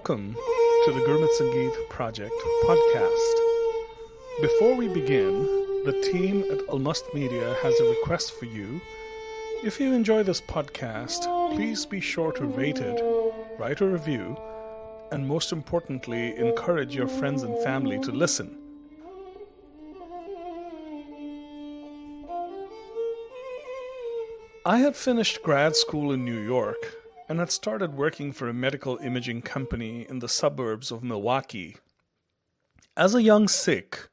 Welcome to the Gurmat Sangeet Project podcast. Before we begin, the team at Almust Media has a request for you. If you enjoy this podcast, please be sure to rate it, write a review, and most importantly, encourage your friends and family to listen. I had finished grad school in New York and had started working for a medical imaging company in the suburbs of Milwaukee. As a young Sikh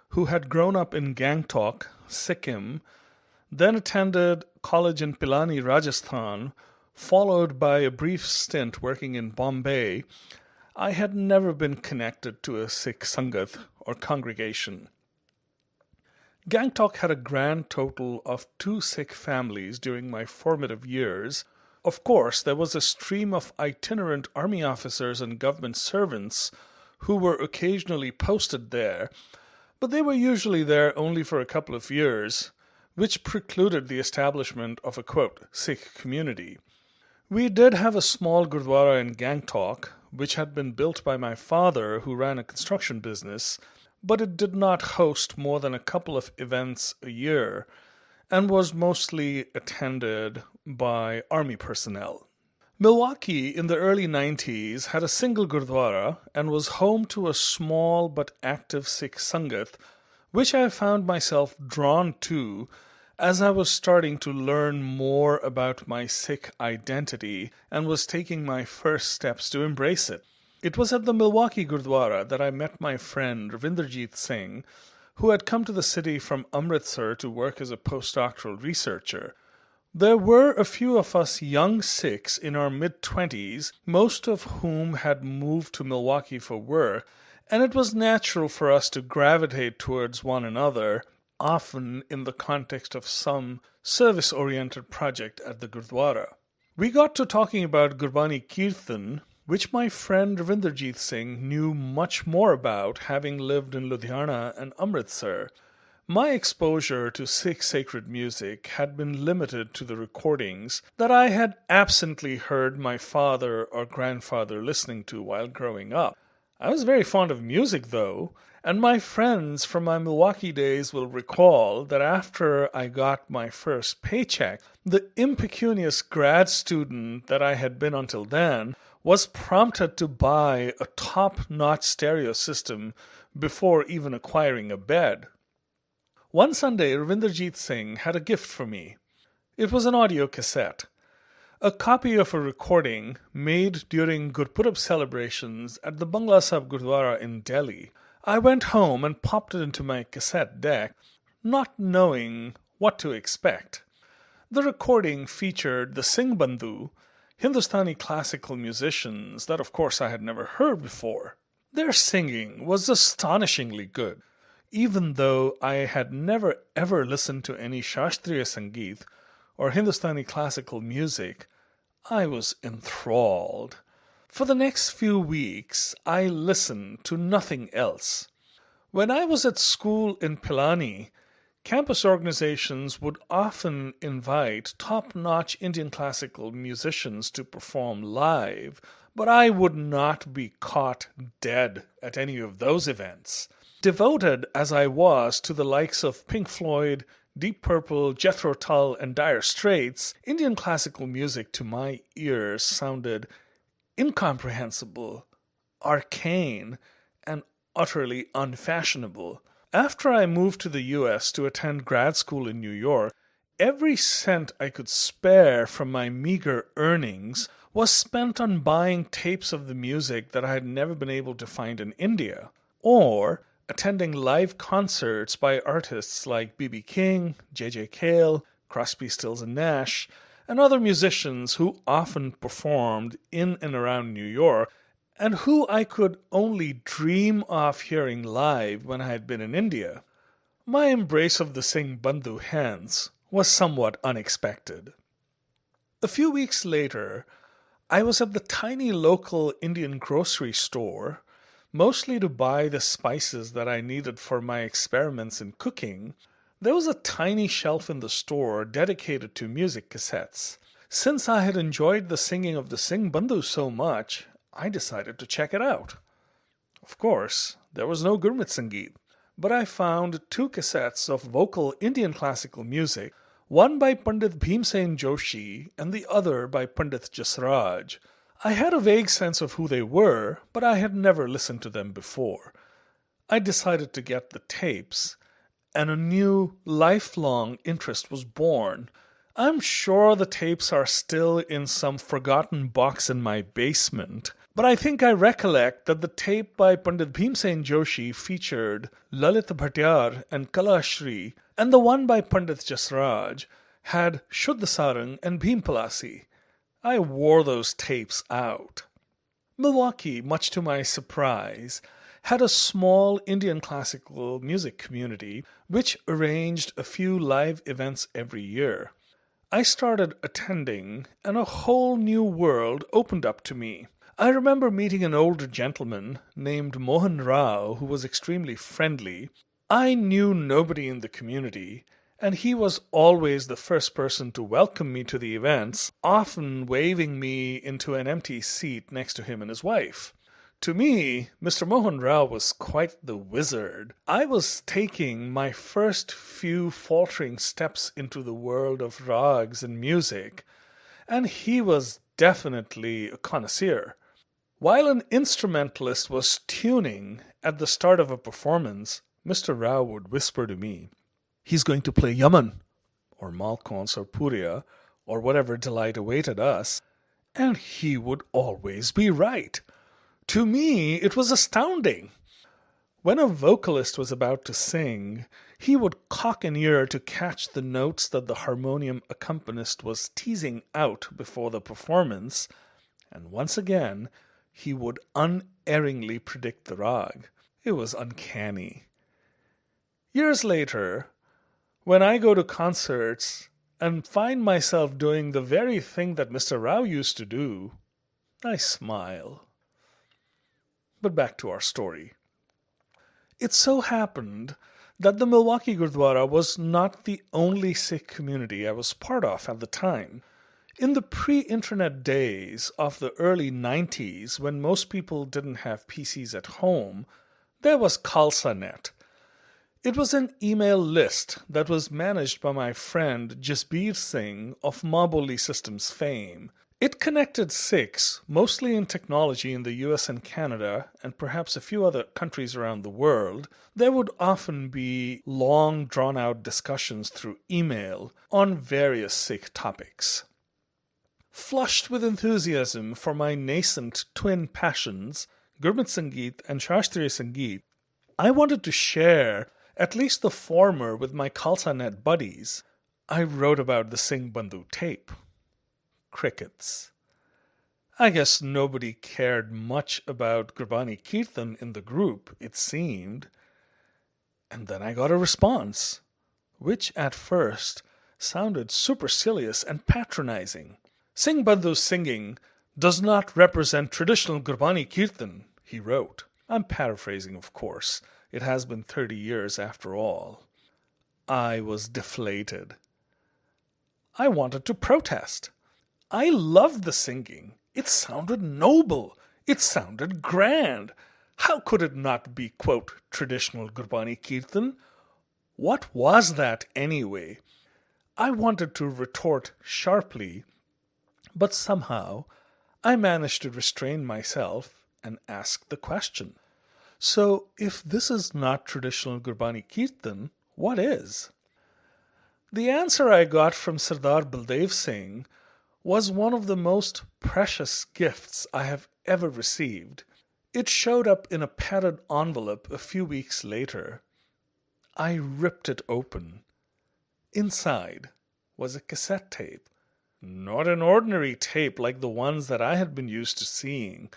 who had grown up in Gangtok, Sikkim, then attended college in Pilani, Rajasthan, followed by a brief stint working in Bombay, I had never been connected to a Sikh Sangeet or congregation. Gangtok had a grand total of 2 Sikh families during my formative years. Of course, there was a stream of itinerant army officers and government servants who were occasionally posted there, but they were usually there only for a couple of years, which precluded the establishment of a, quote, Sikh community. We did have a small Gurdwara in Gangtok, which had been built by my father, who ran a construction business, but it did not host more than a couple of events a year, and was mostly attended by army personnel. Milwaukee in the early 90s had a single Gurdwara and was home to a small but active Sikh Sangeet, which I found myself drawn to as I was starting to learn more about my Sikh identity and was taking my first steps to embrace it. It was at the Milwaukee Gurdwara that I met my friend Ravinderjeet Singh, who had come to the city from Amritsar to work as a postdoctoral researcher. There were a few of us young Sikhs in our mid-20s, most of whom had moved to Milwaukee for work, and it was natural for us to gravitate towards one another, often in the context of some service-oriented project at the Gurdwara. We got to talking about Gurbani Kirtan, which my friend Ravinderjeet Singh knew much more about, having lived in Ludhiana and Amritsar. My exposure to Sikh sacred music had been limited to the recordings that I had absently heard my father or grandfather listening to while growing up. I was very fond of music, though, and my friends from my Milwaukee days will recall that after I got my first paycheck, the impecunious grad student that I had been until then was prompted to buy a top-notch stereo system before even acquiring a bed. One Sunday, Ravinderjeet Singh had a gift for me. It was an audio cassette, a copy of a recording made during Gurpurab celebrations at the Bangla Sahib Gurdwara in Delhi. I went home and popped it into my cassette deck, not knowing what to expect. The recording featured the Singh Bandhu, Hindustani classical musicians that, of course, I had never heard before. Their singing was astonishingly good. Even though I had never ever listened to any Shahstriya Sangeet or Hindustani classical music, I was enthralled. For the next few weeks, I listened to nothing else. When I was at school in Pilani, campus organizations would often invite top-notch Indian classical musicians to perform live, but I would not be caught dead at any of those events. Devoted as I was to the likes of Pink Floyd, Deep Purple, Jethro Tull, and Dire Straits, Indian classical music to my ears sounded incomprehensible, arcane, and utterly unfashionable. After I moved to the U.S. to attend grad school in New York, every cent I could spare from my meager earnings was spent on buying tapes of the music that I had never been able to find in India, or attending live concerts by artists like B.B. King, J.J. Cale, Crosby, Stills and Nash, and other musicians who often performed in and around New York, and who I could only dream of hearing live when I had been in India. My embrace of the Singh Bandhu hence was somewhat unexpected. A few weeks later, I was at the tiny local Indian grocery store, mostly to buy the spices that I needed for my experiments in cooking. There was a tiny shelf in the store dedicated to music cassettes. Since I had enjoyed the singing of the Singh Bandhu so much, I decided to check it out. Of course, there was no Gurmat Sangeet, but I found 2 cassettes of vocal Indian classical music, one by Pandit Bhimsen Joshi and the other by Pandit Jasraj. I had a vague sense of who they were, but I had never listened to them before. I decided to get the tapes, and a new, lifelong interest was born. I'm sure the tapes are still in some forgotten box in my basement, but I think I recollect that the tape by Pandit Bhimsen Joshi featured Lalit Bhatyar and Kalashri, and the one by Pandit Jasraj had Shuddha Sarang and Bhim Palasi. I wore those tapes out. Milwaukee, much to my surprise, had a small Indian classical music community which arranged a few live events every year. I started attending, and a whole new world opened up to me. I remember meeting an older gentleman named Mohan Rao who was extremely friendly. I knew nobody in the community, and he was always the first person to welcome me to the events, often waving me into an empty seat next to him and his wife. To me, Mr. Mohan Rao was quite the wizard. I was taking my first few faltering steps into the world of rags and music, and he was definitely a connoisseur. While an instrumentalist was tuning at the start of a performance, Mr. Rao would whisper to me, "He's going to play Yaman," or Malkons or Puria, or whatever delight awaited us, and he would always be right. To me, it was astounding. When a vocalist was about to sing, he would cock an ear to catch the notes that the harmonium accompanist was teasing out before the performance, and once again, he would unerringly predict the rag. It was uncanny. Years later, when I go to concerts and find myself doing the very thing that Mr. Rao used to do, I smile. But back to our story. It so happened that the Milwaukee Gurdwara was not the only Sikh community I was part of at the time. In the pre-internet days of the early 90s, when most people didn't have PCs at home, there was KhalsaNet. It was an email list that was managed by my friend Jasbir Singh of Maboli Systems fame. It connected Sikhs, mostly in technology in the US and Canada, and perhaps a few other countries around the world. There would often be long, drawn-out discussions through email on various Sikh topics. Flushed with enthusiasm for my nascent twin passions, Gurmat Sangeet and Shahstriya Sangeet, I wanted to share at least the former with my KhalsaNet buddies. I wrote about the Singh Bandhu tape. Crickets. I guess nobody cared much about Gurbani Kirtan in the group, it seemed. And then I got a response, which at first sounded supercilious and patronizing. Singh Bandhu's singing does not represent traditional Gurbani Kirtan, he wrote. I'm paraphrasing, of course. It has been 30 years after all. I was deflated. I wanted to protest. I loved the singing. It sounded noble. It sounded grand. How could it not be, quote, traditional Gurbani Kirtan? What was that anyway? I wanted to retort sharply, but somehow I managed to restrain myself and ask the question. So, if this is not traditional Gurbani Kirtan, what is? The answer I got from Sardar Baldev Singh was one of the most precious gifts I have ever received. It showed up in a padded envelope a few weeks later. I ripped it open. Inside was a cassette tape. Not an ordinary tape like the ones that I had been used to seeing.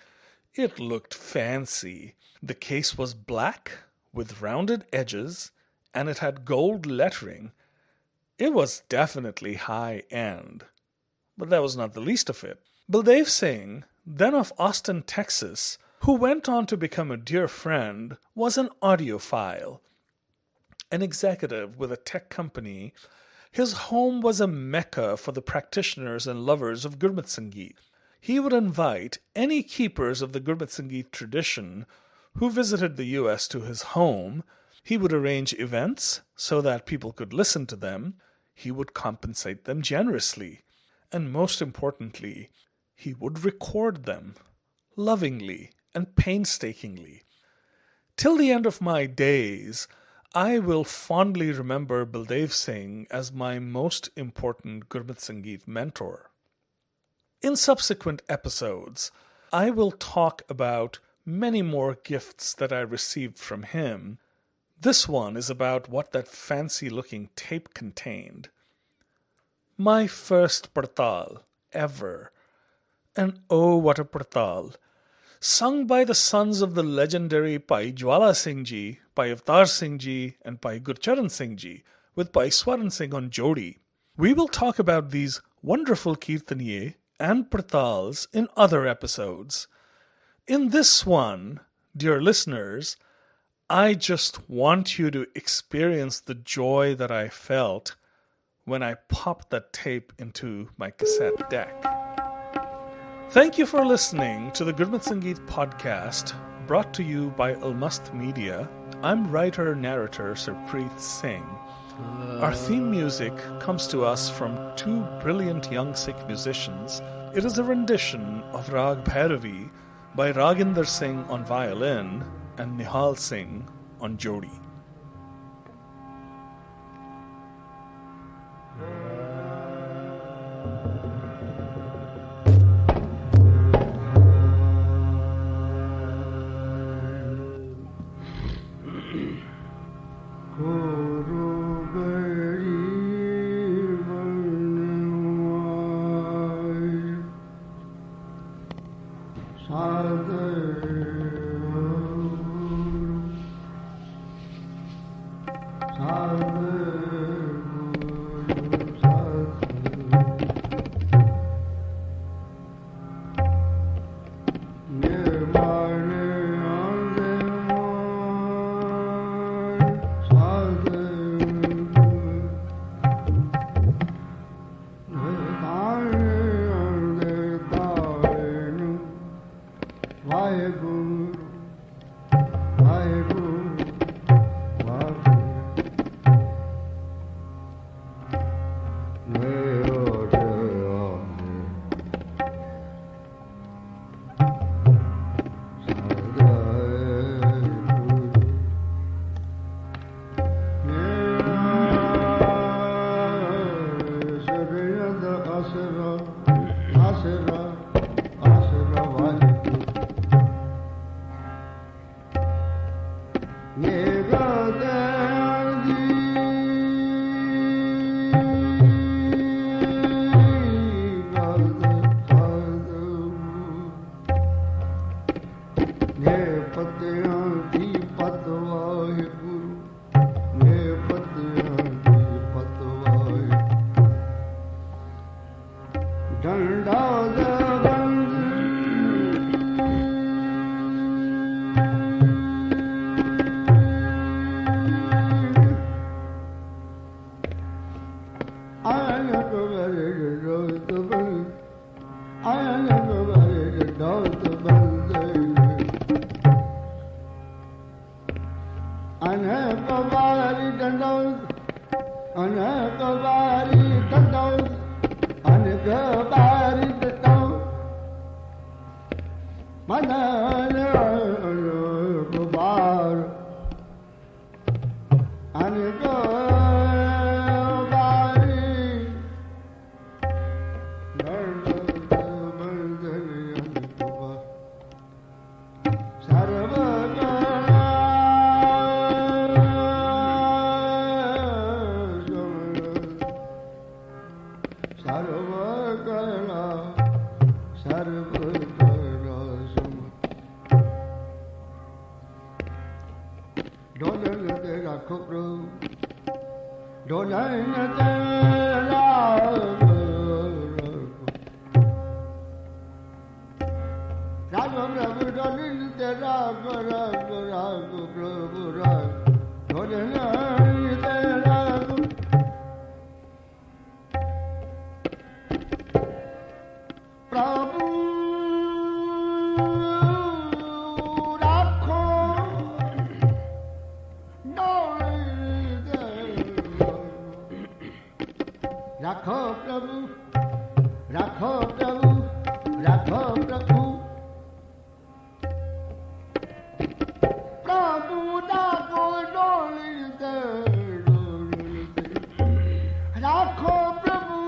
It looked fancy. The case was black with rounded edges, and it had gold lettering. It was definitely high-end. But that was not the least of it. Baldev Singh, then of Austin, Texas, who went on to become a dear friend, was an audiophile. An executive with a tech company, his home was a mecca for the practitioners and lovers of Gurmat Sangeet. he would invite any keepers of the Gurmat Sangeet tradition who visited the U.S. to his home. He would arrange events so that people could listen to them. He would compensate them generously. And most importantly, he would record them lovingly and painstakingly. Till the end of my days, I will fondly remember Baldev Singh as my most important Gurmat Sangeet mentor. In subsequent episodes, I will talk about many more gifts that I received from him. This one is about what that fancy-looking tape contained. My first Partal ever. And oh, what a Partal! Sung by the sons of the legendary Bhai Jwala Singh Ji, Bhai Avtar Singh Ji, and Bhai Gurcharan Singh Ji, with Bhai Swaran Singh on Jodi. We will talk about these wonderful Kirtaniye and Partals in other episodes. In this one, dear listeners, I just want you to experience the joy that I felt when I popped that tape into my cassette deck. Thank you for listening to the Gurmat Sangeet podcast, brought to you by Almast Media. I'm writer-narrator Sarpreet Singh. Our theme music comes to us from two brilliant young Sikh musicians. It is a rendition of Rag Bhairavi by Raginder Singh on violin and Nihal Singh on Jodi. Prabhu ਰੱਖੋ ਪ੍ਰਭੂ, ਰੱਖੋ ਪ੍ਰਭੂ, ਰੱਖੋ ਪ੍ਰਭੂ। ਪ੍ਰਭੂ ਦਾ ਕੋਈ ਡੋਲੀ ਤੇ ਡੋਲੀ ਤੇ ਰੱਖੋ ਪ੍ਰਭੂ,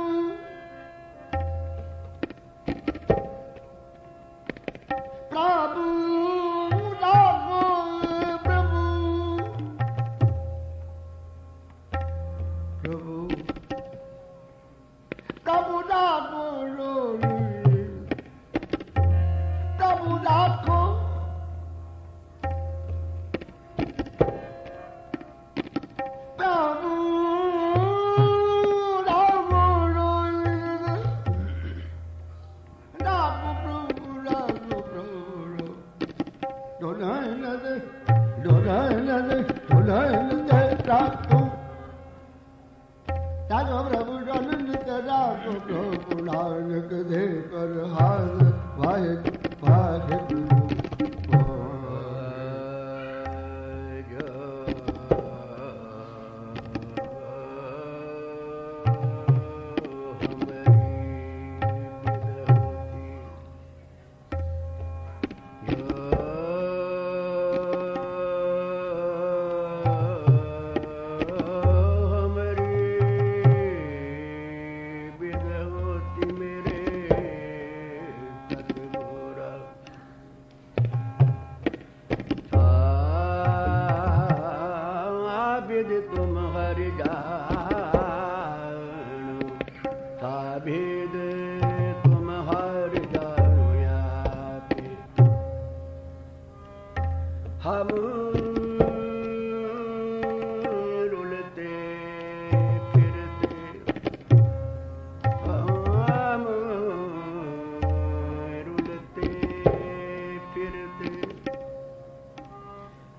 ਪ੍ਰਭੂ ਰੱਖੋ ਪ੍ਰਭੂ, ਪ੍ਰਭੂ ਪ੍ਰਭੂ ਦਾ ਕੋਈ ਡੋਲੀ, ਪ੍ਰਭੂ ਰੱਖੋ ਪ੍ਰਭੂ ਨਾਨਕ ਦੇ ਕਰ ਹਾਲ ਵਾਹਿਗੁਰੂ ਵਾਹਿਗੁਰੂ।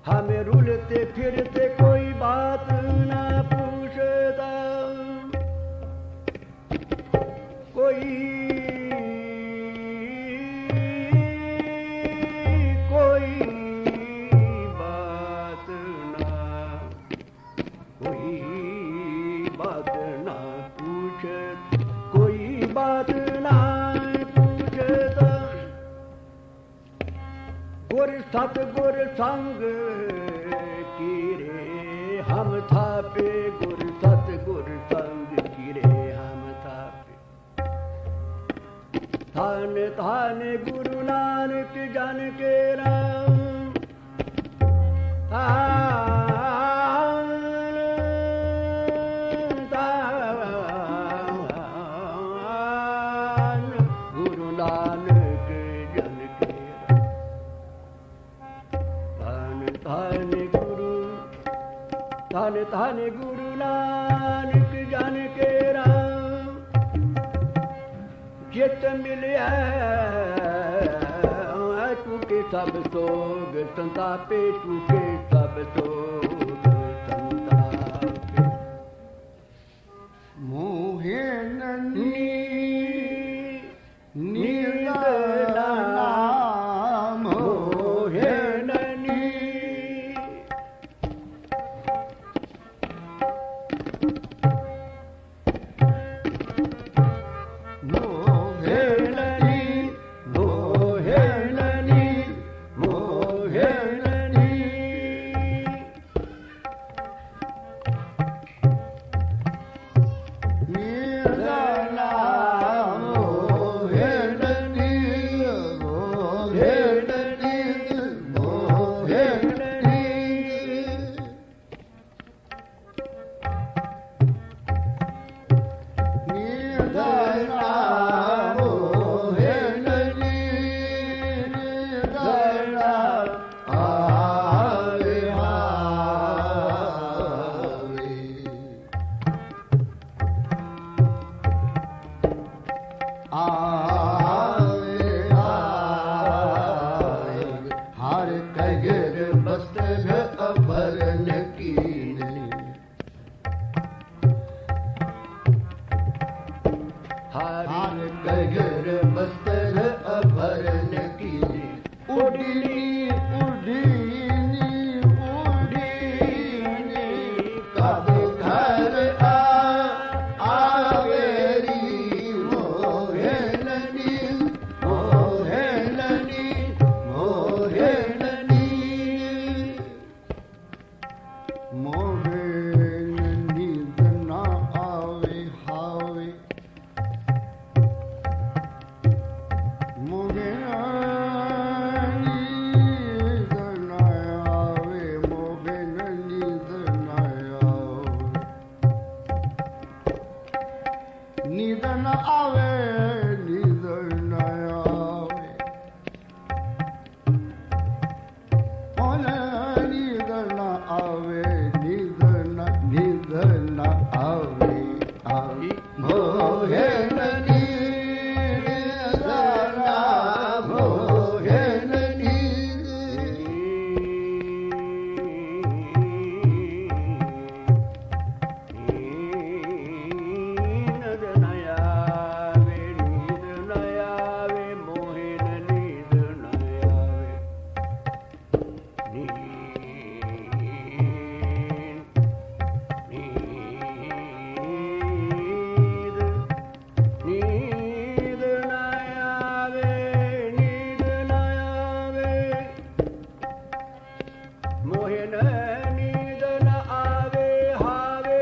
हमें रुलते फिरते कोई बात ना पूछता, कोई बात ना पूछे, कोई बात ना पूछता। गुर सत गुर संग कीरे हम थापे, गुर सत गुर संग कीरे हम थापे। थान थान गुरु नानक जन के राम, गुरु नानक जन के धन धन गुरु नानक जन के राम। जित मिलिया टूटे सब सोग संतापे, टूटे सब सोग संतापे। मोहे नन्ही नींद नाम, मोहे आवे मोहे नींद न आवे हावे मोहे नींद न आवे मोहे नींद न आवे नींद न आवे नींद न आवे मोहे नींद न आवे नींद न आवे आवे मोहे नींद न मोहे नींद नींद न आवे नींद न आवे मोहे नींद न आवे नींद न आवे नींद न आवे मोहे नींद न आवे हावे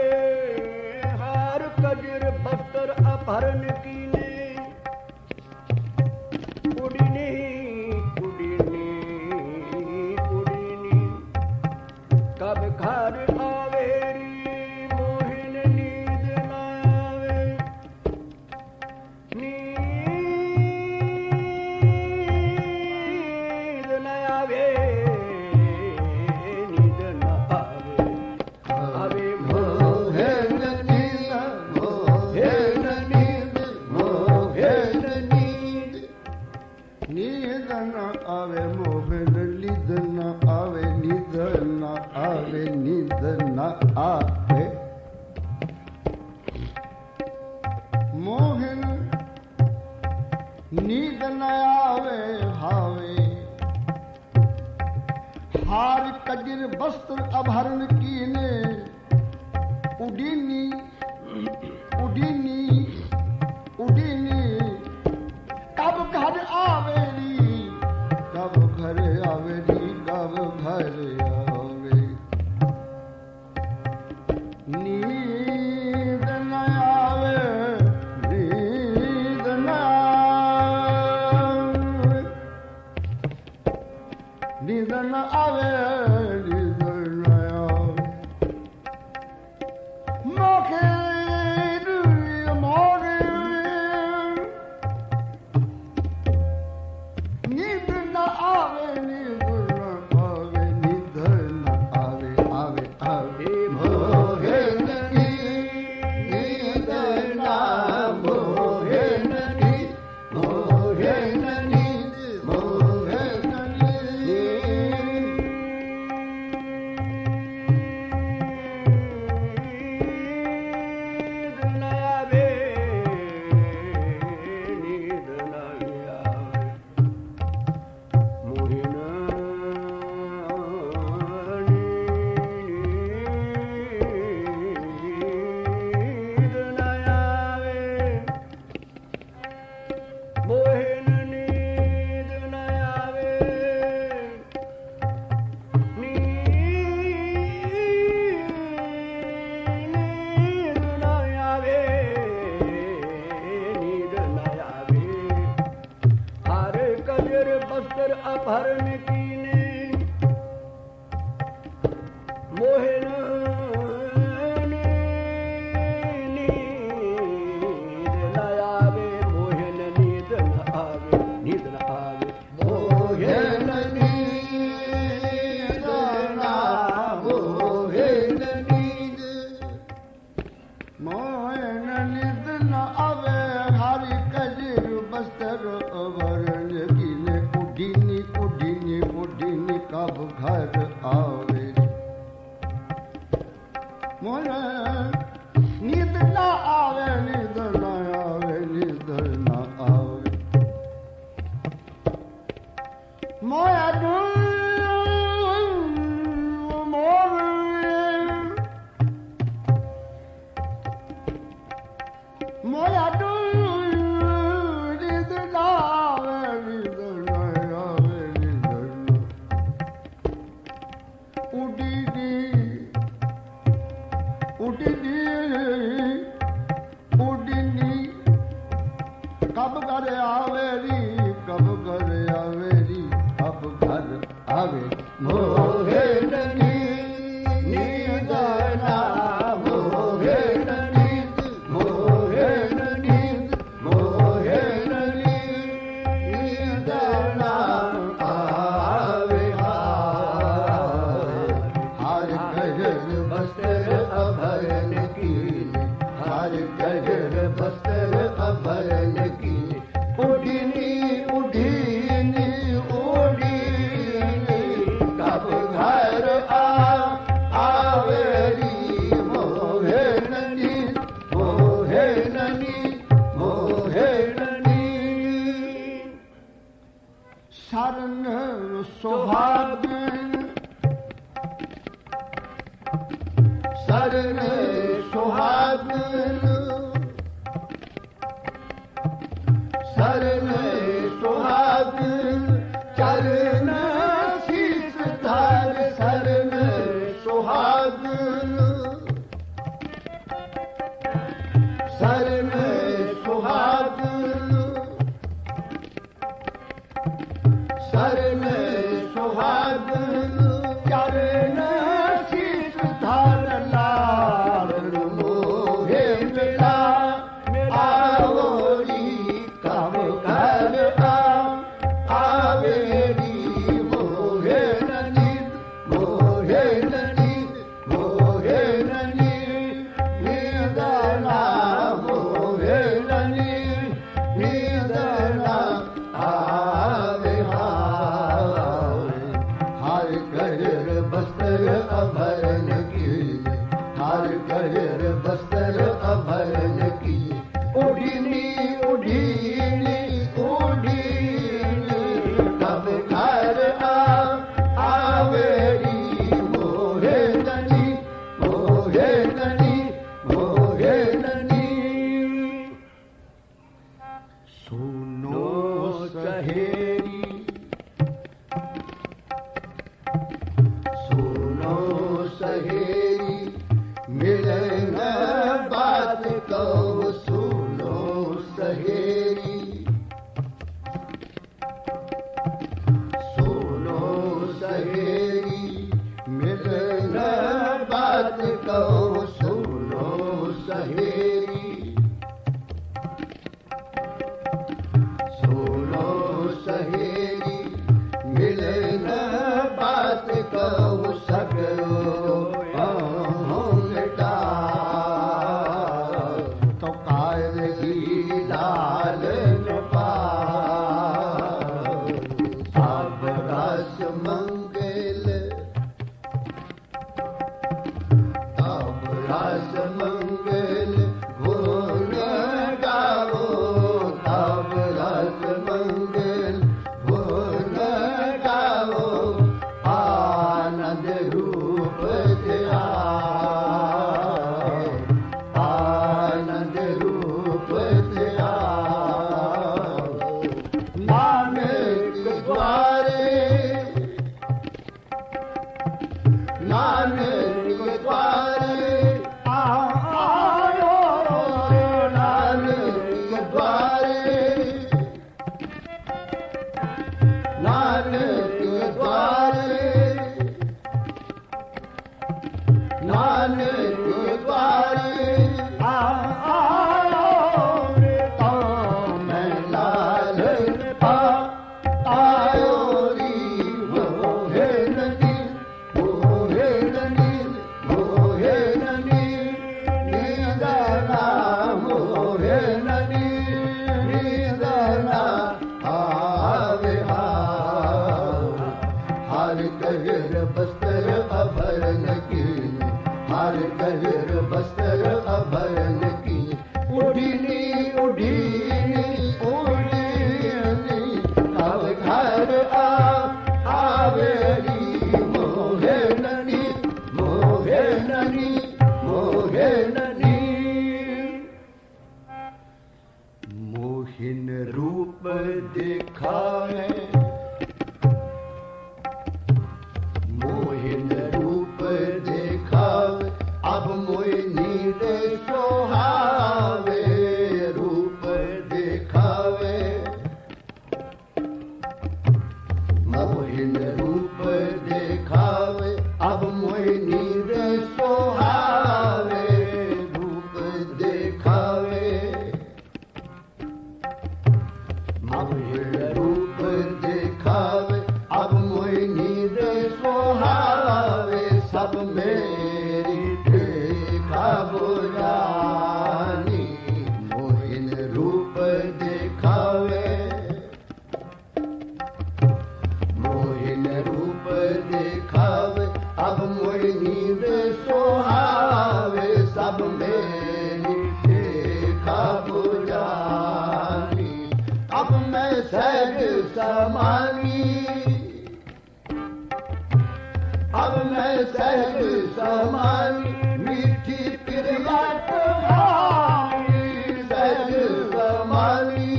हार कजर बस्तर अपहरण कीने उड़नी उड़नी उड़नी कब घर आवेरी मोहिन नींद न आवे नींद न आवे नींद न आवे आवे मोहे नींद मोहे नींद मोहे नींद नींद न आवे मोहे नींद न आवे नींद न आवे नींद न आवे मोहन नींद न आवे हावे हार कजर वस्त्र अपहरण कीने उडीनी उडीनी उडीनी कब घर आवेरी कब घर आवेरी कब घर आवे नींद न आवे नींद न आवे नींद न आवे नींद न आवे मोखे मोरे नींद न आवे नींद न आवे नींद न आवे आवे आवे मोहे नींद न मोहे नींद मोहे नींद मोहे नींद न आवे नींद न आवे मोहिन नींद न आवे मोहिन नींद न आवे नींद न आवे नींद न आवे हर कजर बस्तर अपहरण कीने मोहन नींद न आवे मोहन नींद न आवे नींद न आवे मोहन नींद ना मोहन नींद मोहन नींद न आवे हरि कजर बस्तर वरण कीने उडीनी उडीनी उडीनी कब घर आवे मोहन नींद न आवे नींद न आवे नींद न आवे मोया मोया नींद न आवे नींद न आवे नींद न उडीनी मोहिन रूप देखावे अब मोहि नींद सो अब मेरी देखा बुझानी मोहिन रूप दिखावे मोहिन रूप दिखावे अब मोहि नींद सोहावे सब मेरी देखा बुझानी अब मैं सहज समानी अब मैं सहज समानी मीठी प्रिया तुम्हारी सहज समानी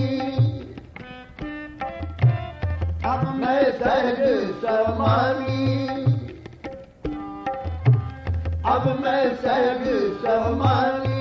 अब मैं सहज समानी अब मैं सहज समानी